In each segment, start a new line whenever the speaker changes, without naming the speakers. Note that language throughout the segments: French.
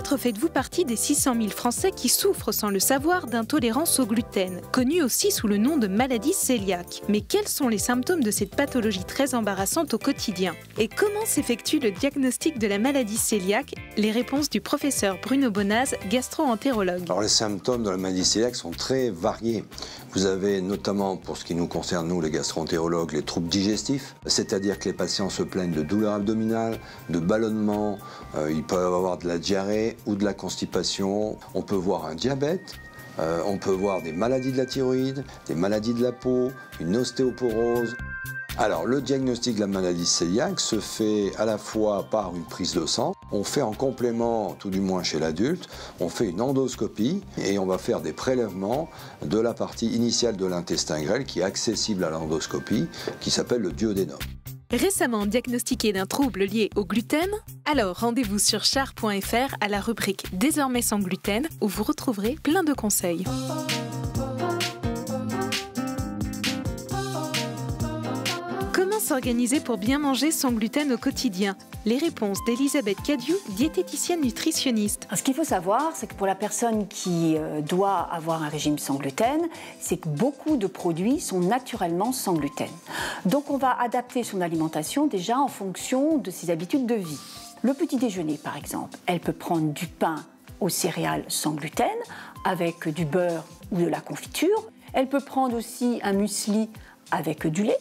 Peut-être faites-vous partie des 600 000 Français qui souffrent sans le savoir d'intolérance au gluten, connue aussi sous le nom de maladie cœliaque. Mais quels sont les symptômes de cette pathologie très embarrassante au quotidien? Et comment s'effectue le diagnostic de la maladie cœliaque? Les réponses du professeur Bruno Bonaz, gastro-entérologue.
Alors les symptômes de la maladie cœliaque sont très variés. Vous avez notamment, pour ce qui nous concerne, nous les gastro-entérologues, les troubles digestifs, c'est-à-dire que les patients se plaignent de douleurs abdominales, de ballonnements, ils peuvent avoir de la diarrhée ou de la constipation. On peut voir un diabète, on peut voir des maladies de la thyroïde, des maladies de la peau, une ostéoporose. Alors, le diagnostic de la maladie cœliaque se fait à la fois par une prise de sang. On fait en complément, tout du moins chez l'adulte, on fait une endoscopie et on va faire des prélèvements de la partie initiale de l'intestin grêle qui est accessible à l'endoscopie, qui s'appelle le duodénum.
Récemment diagnostiqué d'un trouble lié au gluten? Alors rendez-vous sur char.fr à la rubrique Désormais sans gluten où vous retrouverez plein de conseils. Comment s'organiser pour bien manger sans gluten au quotidien? Les réponses d'Elisabeth Cadieux, diététicienne nutritionniste.
Ce qu'il faut savoir, c'est que pour la personne qui doit avoir un régime sans gluten, c'est que beaucoup de produits sont naturellement sans gluten. Donc on va adapter son alimentation déjà en fonction de ses habitudes de vie. Le petit déjeuner, par exemple, elle peut prendre du pain aux céréales sans gluten, avec du beurre ou de la confiture. Elle peut prendre aussi un muesli avec du lait.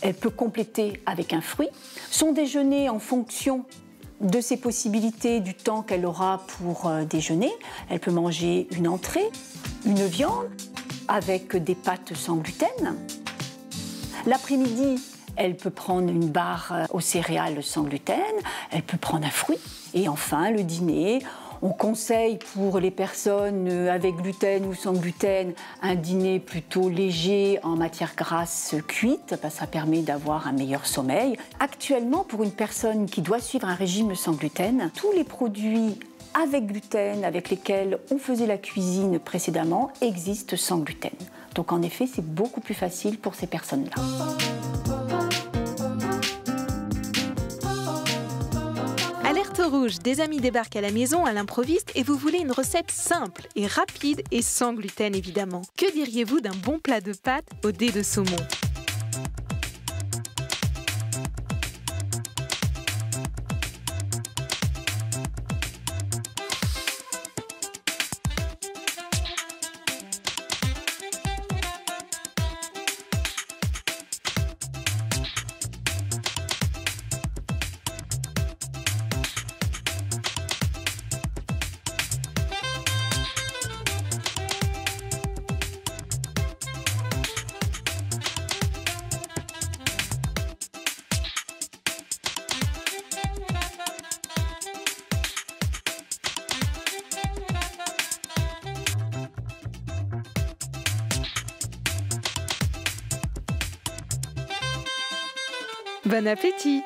Elle peut compléter avec un fruit. Son déjeuner, en fonction de ses possibilités, du temps qu'elle aura pour déjeuner, elle peut manger une entrée, une viande avec des pâtes sans gluten. L'après-midi, elle peut prendre une barre aux céréales sans gluten. Elle peut prendre un fruit. Et enfin, le dîner. On conseille pour les personnes avec gluten ou sans gluten un dîner plutôt léger en matière grasse cuite, parce que ça permet d'avoir un meilleur sommeil. Actuellement, pour une personne qui doit suivre un régime sans gluten, tous les produits avec gluten, avec lesquels on faisait la cuisine précédemment, existent sans gluten. Donc en effet, c'est beaucoup plus facile pour ces personnes-là.
Alerte rouge, des amis débarquent à la maison à l'improviste et vous voulez une recette simple et rapide et sans gluten évidemment. Que diriez-vous d'un bon plat de pâtes au dés de saumon? Bon appétit!